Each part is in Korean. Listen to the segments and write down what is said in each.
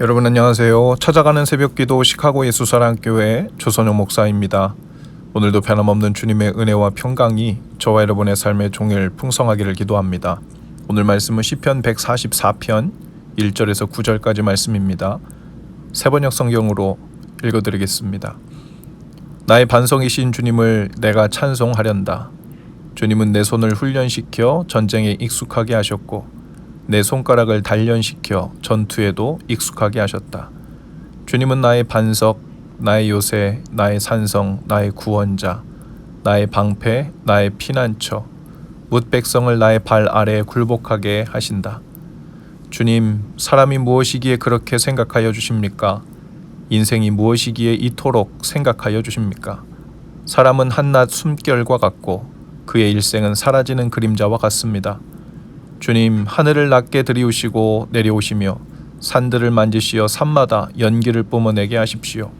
여러분 안녕하세요. 찾아가는 새벽기도 시카고 예수사랑교회 조선영 목사입니다. 오늘도 변함없는 주님의 은혜와 평강이 저와 여러분의 삶의 종일 풍성하기를 기도합니다. 오늘 말씀은 시편 144편 1절에서 9절까지 말씀입니다. 세번역 성경으로 읽어드리겠습니다. 나의 반석이신 주님을 내가 찬송하련다. 주님은 내 손을 훈련시켜 전쟁에 익숙하게 하셨고 내 손가락을 단련시켜 전투에도 익숙하게 하셨다. 주님은 나의 반석, 나의 요새, 나의 산성, 나의 구원자, 나의 방패, 나의 피난처, 뭇 백성을 나의 발 아래에 굴복하게 하신다. 주님, 사람이 무엇이기에 그렇게 생각하여 주십니까? 인생이 무엇이기에 이토록 생각하여 주십니까? 사람은 한낱 숨결과 같고 그의 일생은 사라지는 그림자와 같습니다. 주님, 하늘을 낮게 들이우시고 내려오시며 산들을 만지시어 산마다 연기를 뿜어내게 하십시오.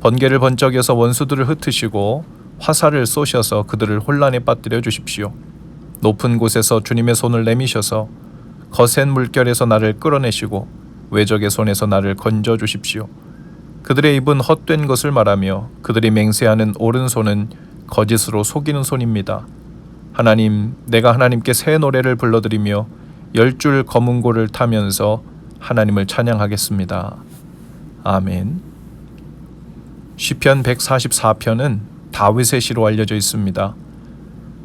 번개를 번쩍여서 원수들을 흩으시고 화살을 쏘셔서 그들을 혼란에 빠뜨려 주십시오. 높은 곳에서 주님의 손을 내미셔서 거센 물결에서 나를 끌어내시고 외적의 손에서 나를 건져 주십시오. 그들의 입은 헛된 것을 말하며 그들이 맹세하는 오른손은 거짓으로 속이는 손입니다. 하나님, 내가 하나님께 새 노래를 불러드리며 10줄 검은고를 타면서 하나님을 찬양하겠습니다. 아멘. 시편 144편은 다윗의 시로 알려져 있습니다.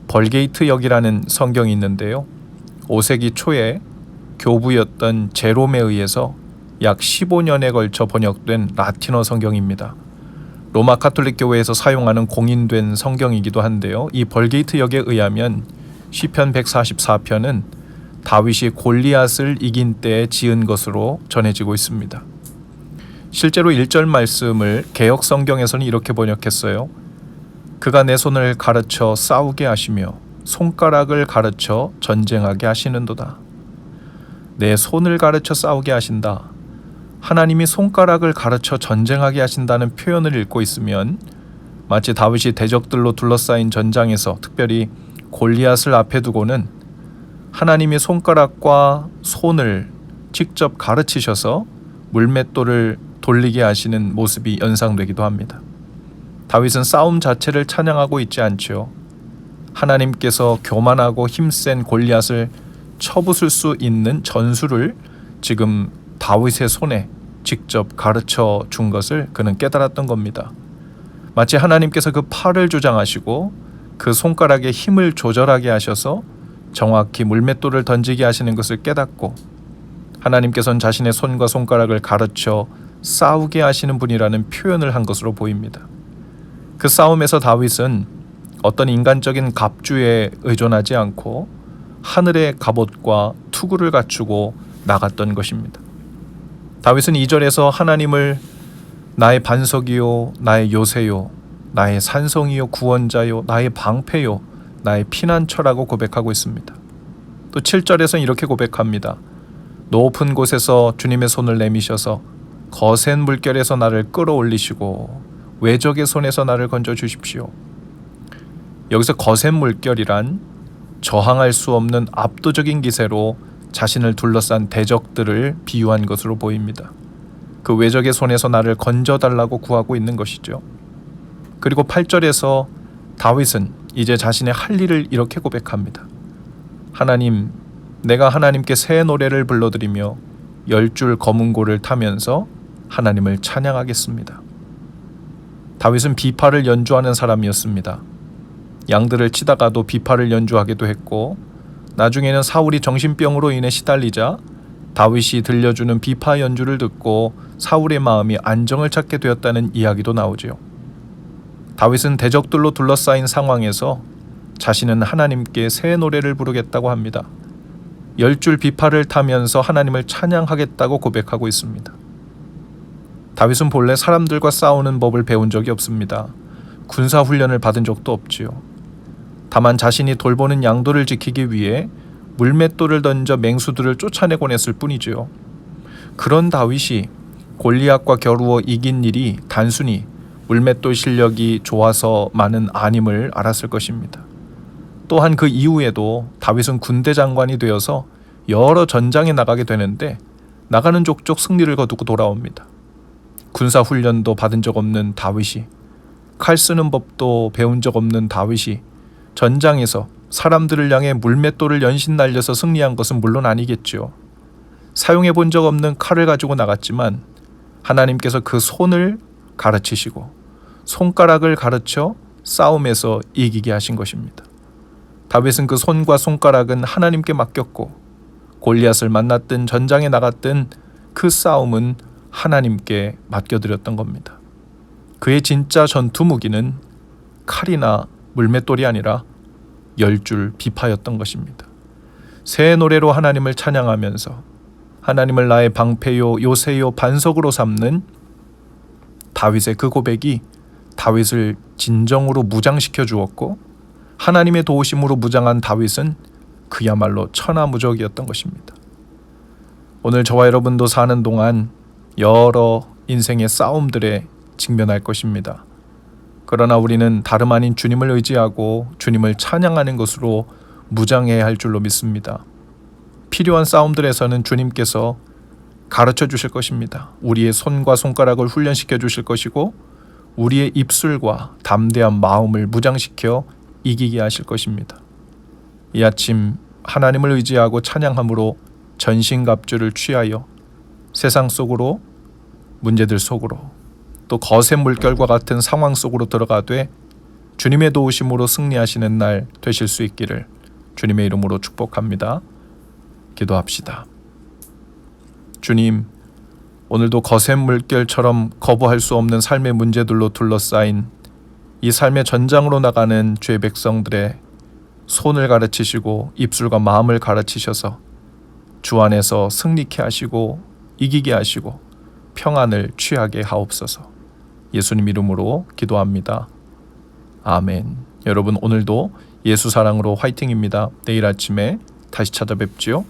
벌게이트 역이라는 성경이 있는데요. 5세기 초에 교부였던 제롬에 의해서 약 15년에 걸쳐 번역된 라틴어 성경입니다. 로마 가톨릭 교회에서 사용하는 공인된 성경이기도 한데요. 이 벌게이트 역에 의하면 시편 144편은 다윗이 골리앗을 이긴 때에 지은 것으로 전해지고 있습니다. 실제로 1절 말씀을 개역 성경에서는 이렇게 번역했어요. 그가 내 손을 가르쳐 싸우게 하시며 손가락을 가르쳐 전쟁하게 하시는도다. 내 손을 가르쳐 싸우게 하신다. 하나님이 손가락을 가르쳐 전쟁하게 하신다는 표현을 읽고 있으면 마치 다윗이 대적들로 둘러싸인 전장에서 특별히 골리앗을 앞에 두고는 하나님이 손가락과 손을 직접 가르치셔서 물맷돌을 돌리게 하시는 모습이 연상되기도 합니다. 다윗은 싸움 자체를 찬양하고 있지 않지요. 하나님께서 교만하고 힘센 골리앗을 쳐부술 수 있는 전술을 지금 다윗의 손에 직접 가르쳐 준 것을 그는 깨달았던 겁니다. 마치 하나님께서 그 팔을 조장하시고 그 손가락의 힘을 조절하게 하셔서 정확히 물맷돌을 던지게 하시는 것을 깨닫고 하나님께서는 자신의 손과 손가락을 가르쳐 싸우게 하시는 분이라는 표현을 한 것으로 보입니다. 그 싸움에서 다윗은 어떤 인간적인 갑주에 의존하지 않고 하늘의 갑옷과 투구를 갖추고 나갔던 것입니다. 다윗은 2절에서 하나님을 나의 반석이요, 나의 요새요, 나의 산성이요, 구원자요, 나의 방패요, 나의 피난처라고 고백하고 있습니다. 또 7절에서는 이렇게 고백합니다. 높은 곳에서 주님의 손을 내미셔서 거센 물결에서 나를 끌어올리시고 외적의 손에서 나를 건져 주십시오. 여기서 거센 물결이란 저항할 수 없는 압도적인 기세로 자신을 둘러싼 대적들을 비유한 것으로 보입니다. 그 외적의 손에서 나를 건져달라고 구하고 있는 것이죠. 그리고 8절에서 다윗은 이제 자신의 할 일을 이렇게 고백합니다. 하나님, 내가 하나님께 새 노래를 불러드리며 10줄 검은고를 타면서 하나님을 찬양하겠습니다. 다윗은 비파를 연주하는 사람이었습니다. 양들을 치다가도 비파를 연주하기도 했고 나중에는 사울이 정신병으로 인해 시달리자 다윗이 들려주는 비파 연주를 듣고 사울의 마음이 안정을 찾게 되었다는 이야기도 나오지요. 다윗은 대적들로 둘러싸인 상황에서 자신은 하나님께 새 노래를 부르겠다고 합니다. 10줄 비파를 타면서 하나님을 찬양하겠다고 고백하고 있습니다. 다윗은 본래 사람들과 싸우는 법을 배운 적이 없습니다. 군사훈련을 받은 적도 없지요. 다만 자신이 돌보는 양도를 지키기 위해 물맷돌을 던져 맹수들을 쫓아내곤 했을 뿐이지요. 그런 다윗이 골리앗과 겨루어 이긴 일이 단순히 물맷돌 실력이 좋아서만은 아님을 알았을 것입니다. 또한 그 이후에도 다윗은 군대 장관이 되어서 여러 전장에 나가게 되는데 나가는 족족 승리를 거두고 돌아옵니다. 군사 훈련도 받은 적 없는 다윗이, 칼 쓰는 법도 배운 적 없는 다윗이 전장에서 사람들을 향해 물맷돌을 연신 날려서 승리한 것은 물론 아니겠죠. 사용해 본 적 없는 칼을 가지고 나갔지만 하나님께서 그 손을 가르치시고 손가락을 가르쳐 싸움에서 이기게 하신 것입니다. 다윗은 그 손과 손가락은 하나님께 맡겼고 골리앗을 만났든 전장에 나갔든 그 싸움은 하나님께 맡겨드렸던 겁니다. 그의 진짜 전투 무기는 칼이나 물맷돌이 아니라 10줄 비파였던 것입니다. 새 노래로 하나님을 찬양하면서 하나님을 나의 방패요 요새요 반석으로 삼는 다윗의 그 고백이 다윗을 진정으로 무장시켜 주었고, 하나님의 도우심으로 무장한 다윗은 그야말로 천하무적이었던 것입니다. 오늘 저와 여러분도 사는 동안 여러 인생의 싸움들에 직면할 것입니다. 그러나 우리는 다름 아닌 주님을 의지하고 주님을 찬양하는 것으로 무장해야 할 줄로 믿습니다. 필요한 싸움들에서는 주님께서 가르쳐 주실 것입니다. 우리의 손과 손가락을 훈련시켜 주실 것이고 우리의 입술과 담대한 마음을 무장시켜 이기게 하실 것입니다. 이 아침 하나님을 의지하고 찬양함으로 전신갑주를 취하여 세상 속으로, 문제들 속으로, 또 거센 물결과 같은 상황 속으로 들어가되 주님의 도우심으로 승리하시는 날 되실 수 있기를 주님의 이름으로 축복합니다. 기도합시다. 주님, 오늘도 거센 물결처럼 거부할 수 없는 삶의 문제들로 둘러싸인 이 삶의 전장으로 나가는 주의 백성들의 손을 가르치시고 입술과 마음을 가르치셔서 주 안에서 승리케 하시고 이기게 하시고 평안을 취하게 하옵소서. 예수님 이름으로 기도합니다. 아멘. 여러분, 오늘도 예수 사랑으로 화이팅입니다. 내일 아침에 다시 찾아뵙지요.